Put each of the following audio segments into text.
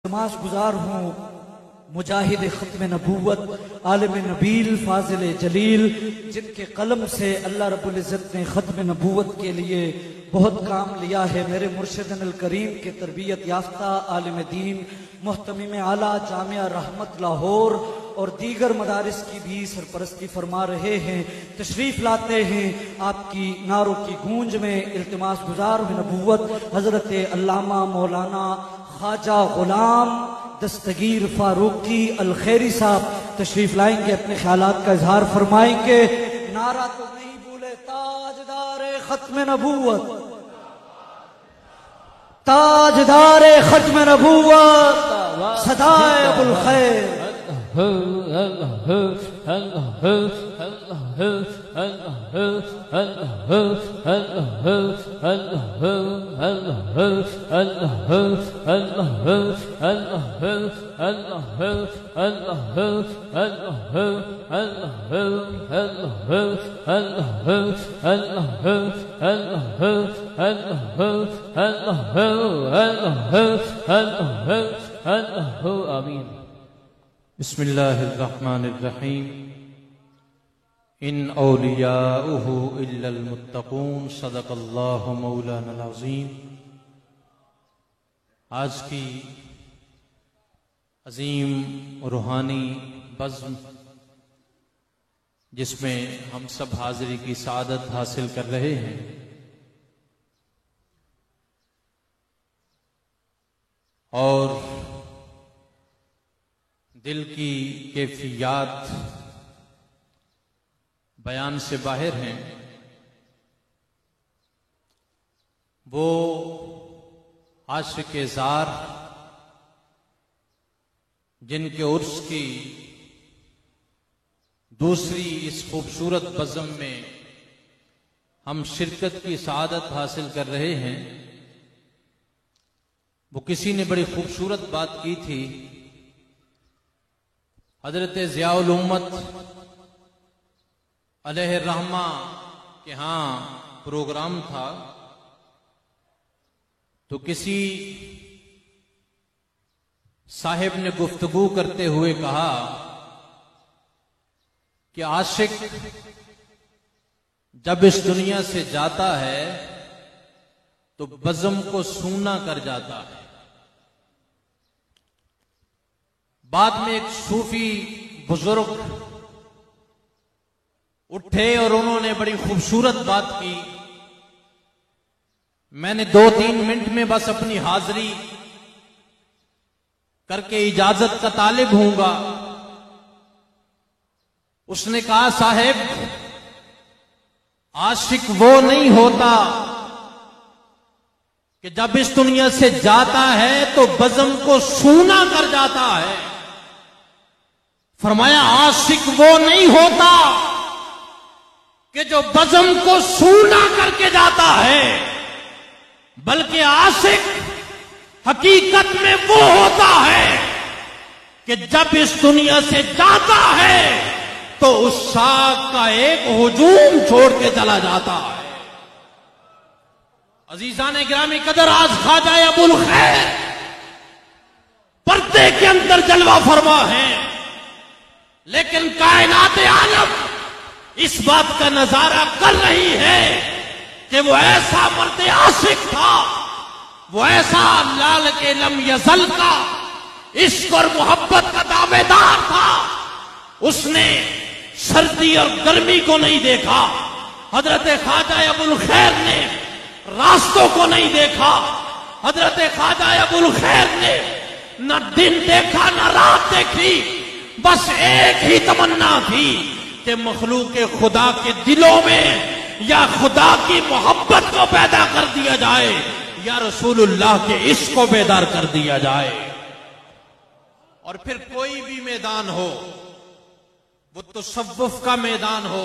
نماز گزار ہوں مجاہد ختم نبوت عالم نبیل فاضل جلیل، جن کے قلم سے اللہ رب العزت نے ختم نبوت کے لیے بہت کام لیا ہے۔ میرے مرشدن الکریم کے تربیت یافتہ عالم دین محتمم اعلیٰ جامعہ رحمت لاہور اور دیگر مدارس کی بھی سرپرستی فرما رہے ہیں، تشریف لاتے ہیں آپ کی نعروں کی گونج میں۔ التماس گزار نبوت حضرت علامہ مولانا خواجہ غلام دستگیر فاروقی الخیری صاحب تشریف لائیں گے، اپنے خیالات کا اظہار فرمائیں گے۔ نعرہ تو نہیں بھولے، تاجدار ختم نبوت، تاجدار ختم نبوت، صدائے ابو الخیر۔ آمین۔ بسم اللہ الرحمن الرحیم۔ ان اولیاؤہ الا المتقون، صدق اللہ مولانا العظیم۔ آج کی عظیم روحانی بزم جس میں ہم سب حاضری کی سعادت حاصل کر رہے ہیں، اور دل کی کیفیات بیان سے باہر ہیں، وہ عاشق زار جن کے عرس کی دوسری اس خوبصورت بزم میں ہم شرکت کی سعادت حاصل کر رہے ہیں، وہ کسی نے بڑی خوبصورت بات کی تھی۔ حضرت ضیاء الامت علیہ الرحمہ کے ہاں پروگرام تھا، تو کسی صاحب نے گفتگو کرتے ہوئے کہا کہ عاشق جب اس دنیا سے جاتا ہے تو بزم کو سونا کر جاتا ہے۔ بعد میں ایک صوفی بزرگ اٹھے اور انہوں نے بڑی خوبصورت بات کی۔ میں نے 2-3 منٹ میں بس اپنی حاضری کر کے اجازت کا طالب ہوں گا۔ اس نے کہا، صاحب عاشق وہ نہیں ہوتا کہ جب اس دنیا سے جاتا ہے تو بزم کو سونا کر جاتا ہے۔ فرمایا عاشق وہ نہیں ہوتا کہ جو بزم کو سونا کر کے جاتا ہے، بلکہ عاشق حقیقت میں وہ ہوتا ہے کہ جب اس دنیا سے جاتا ہے تو اس ساکھ کا ایک ہجوم چھوڑ کے چلا جاتا ہے۔ عزیزان گرامی قدر، آج خواجہ ابو الخیر پردے کے اندر جلوہ فرما ہے، لیکن کائنات عالم اس بات کا نظارہ کر رہی ہے کہ وہ ایسا مرد عاشق تھا، وہ ایسا لال کے لم یزل کا عشق اور محبت کا دعوے دار تھا۔ اس نے سردی اور گرمی کو نہیں دیکھا، حضرت خواجہ ابو الخیر نے راستوں کو نہیں دیکھا، حضرت خواجہ ابو الخیر نے نہ دن دیکھا نہ رات دیکھی، بس ایک ہی تمنا تھی کہ مخلوق خدا کے دلوں میں یا خدا کی محبت کو پیدا کر دیا جائے یا رسول اللہ کے عشق کو بیدار کر دیا جائے۔ اور پھر کوئی بھی میدان ہو، وہ تصوف کا میدان ہو،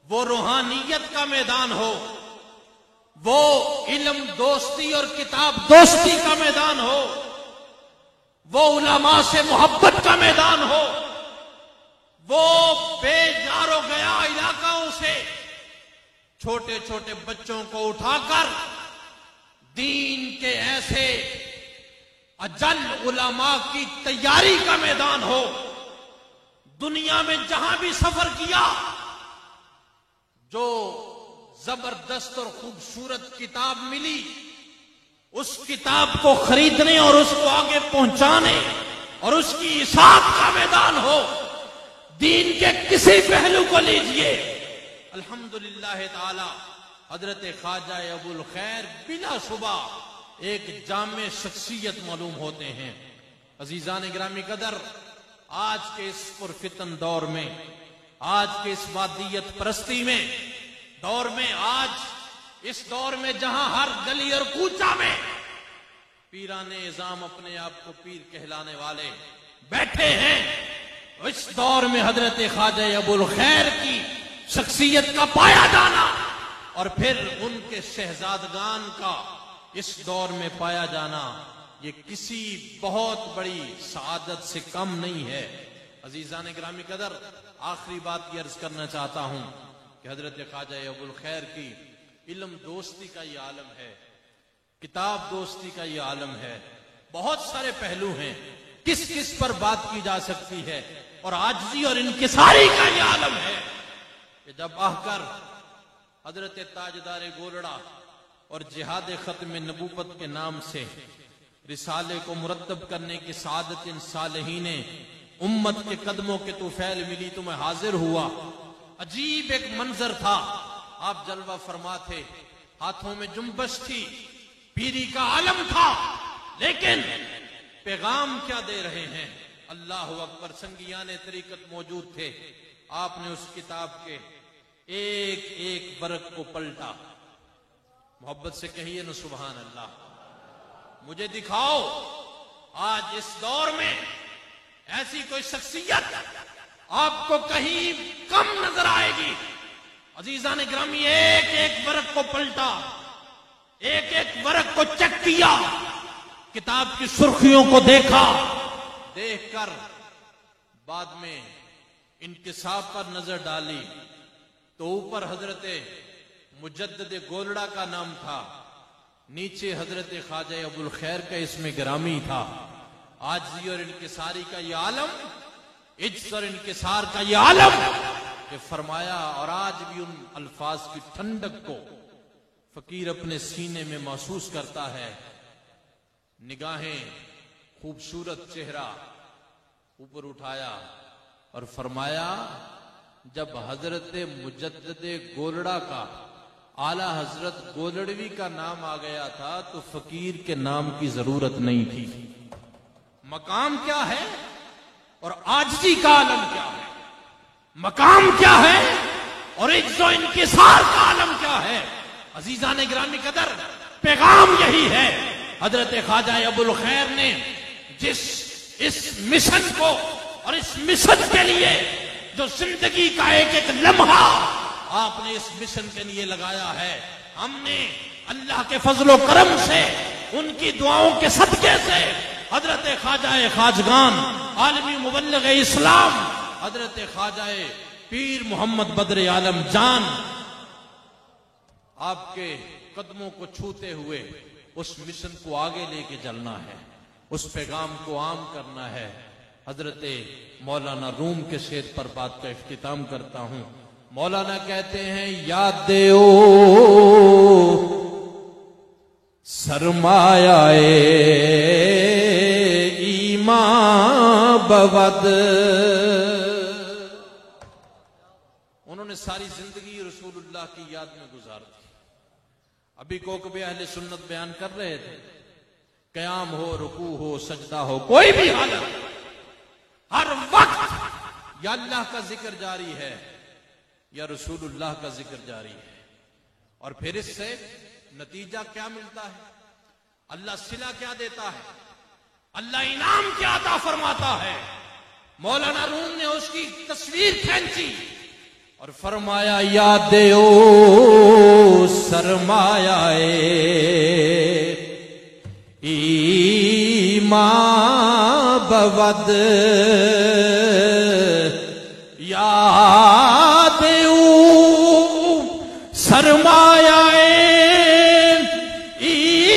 وہ روحانیت کا میدان ہو، وہ علم دوستی اور کتاب دوستی کا میدان ہو، وہ علماء سے محبت کا میدان ہو، وہ بے جار و گیا علاقوں سے چھوٹے چھوٹے بچوں کو اٹھا کر دین کے ایسے اجل علماء کی تیاری کا میدان ہو. دنیا میں جہاں بھی سفر کیا، جو زبردست اور خوبصورت کتاب ملی، اس کتاب کو خریدنے اور اس کو آگے پہنچانے اور اس کی اشاعت کا میدان ہو. دین کے کسی پہلو کو لیجئے، الحمدللہ تعالی حضرت خواجہ ابو الخیر بلا شبہ ایک جامع شخصیت معلوم ہوتے ہیں. عزیزان گرامی قدر، آج کے اس پرفتن دور میں، آج کے اس مادیت پرستی میں دور میں، آج اس دور میں جہاں ہر گلی اور کوچہ میں پیران اعظام اپنے آپ کو پیر کہلانے والے بیٹھے ہیں، اس دور میں حضرت خواجہ ابو الخیر کی شخصیت کا پایا جانا اور پھر ان کے شہزادگان کا اس دور میں پایا جانا، یہ کسی بہت بڑی سعادت سے کم نہیں ہے. عزیزان گرامی قدر، آخری بات یہ عرض کرنا چاہتا ہوں کہ حضرت خواجہ ابو الخیر کی علم دوستی کا یہ عالم ہے، کتاب دوستی کا یہ عالم ہے. بہت سارے پہلو ہیں، کس کس پر بات کی جا سکتی ہے، اور عاجزی اور انکساری کا یہ عالم ہے کہ جب آ کر حضرت تاجدار گولڑا اور جہاد ختم نبوت کے نام سے رسالے کو مرتب کرنے کی سعادت ان صالحین امت کے قدموں کے طفیل ملی تو میں حاضر ہوا. عجیب ایک منظر تھا، آپ جلوہ فرما تھے، ہاتھوں میں جنبش تھی، پیری کا عالم تھا، لیکن پیغام کیا دے رہے ہیں؟ اللہ اکبر. سنگیان طریقت موجود تھے. آپ نے اس کتاب کے ایک ایک ورق کو پلٹا. محبت سے کہیے نا سبحان اللہ. مجھے دکھاؤ آج اس دور میں ایسی کوئی شخصیت آپ کو کہیں کم نظر آئے گی. عزیزان گرامی، ایک ایک ورق کو پلٹا، ایک ایک ورق کو چیک کیا، کتاب کی سرخیوں کو دیکھا، دیکھ کر بعد میں انکساب پر نظر ڈالی تو اوپر حضرت مجدد گولڑا کا نام تھا، نیچے حضرت خواجہ ابو الخیر کا اسم گرامی تھا. عاجزی اور انکساری کا یہ عالم، عجز اور انکسار کا یہ عالم کہ فرمایا. اور آج بھی ان الفاظ کی ٹھنڈک کو فقیر اپنے سینے میں محسوس کرتا ہے. نگاہیں خوبصورت چہرہ اوپر اٹھایا اور فرمایا، جب حضرت مجدد گولڑا کا، اعلی حضرت گولڑوی کا نام آ گیا تھا تو فقیر کے نام کی ضرورت نہیں تھی. مقام کیا ہے اور عاجزی کا عالم کیا ہے، مقام کیا ہے اور عجز و انکسار کا عالم کیا ہے. عزیزان گرامی قدر، پیغام یہی ہے. حضرت خواجہ ابو الخیر نے جس اس مشن کو اور اس مشن کے لیے جو زندگی کا ایک ایک لمحہ آپ نے اس مشن کے لیے لگایا ہے، ہم نے اللہ کے فضل و کرم سے، ان کی دعاؤں کے صدقے سے، حضرت خواجہ خواجگان عالمی مبلغ اسلام حضرت خواجہ پیر محمد بدر عالم جان، آپ کے قدموں کو چھوتے ہوئے اس مشن کو آگے لے کے چلنا ہے، اس پیغام کو عام کرنا ہے. حضرت مولانا روم کے شعر پر بات کا اختتام کرتا ہوں. مولانا کہتے ہیں، یاد دیو سرمایہ ایمان بود. انہوں نے ساری زندگی رسول اللہ کی یاد میں گزار دی. ابھی کوکب اہل سنت بیان کر رہے تھے، قیام ہو، رکوع ہو، سجدہ ہو، کوئی بھی حالت، ہر وقت یا اللہ کا ذکر جاری ہے یا رسول اللہ کا ذکر جاری ہے. اور پھر اس سے نتیجہ کیا ملتا ہے؟ اللہ صلہ کیا دیتا ہے؟ اللہ انعام کیا عطا فرماتا ہے؟ مولانا روم نے اس کی تصویر کھینچی اور فرمایا، یاد دیو سرمایہ ایمان بود، یاد دیو سرمایہ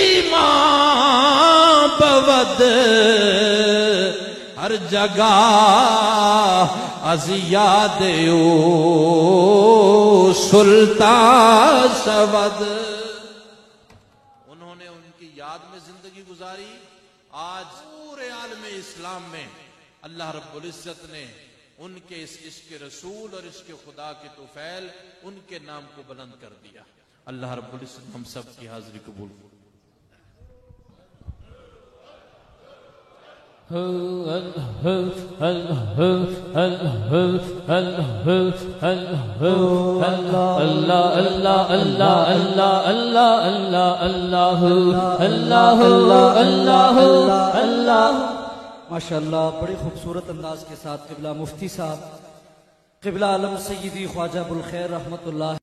ایمان بود، ہر جگہ از یاد او سلطان شود. انہوں نے ان کی یاد میں زندگی گزاری. آج پورے عالم اسلام میں اللہ رب العزت نے ان کے اس عشق رسول اور عشق خدا کے طفیل ان کے نام کو بلند کر دیا. اللہ رب العزت ہم سب کی حاضری قبول کرے. ماشاء اللہ بڑی خوبصورت انداز کے ساتھ قبلہ مفتی صاحب قبلہ عالم سیدی خواجہ ابوالخیر رحمت اللہ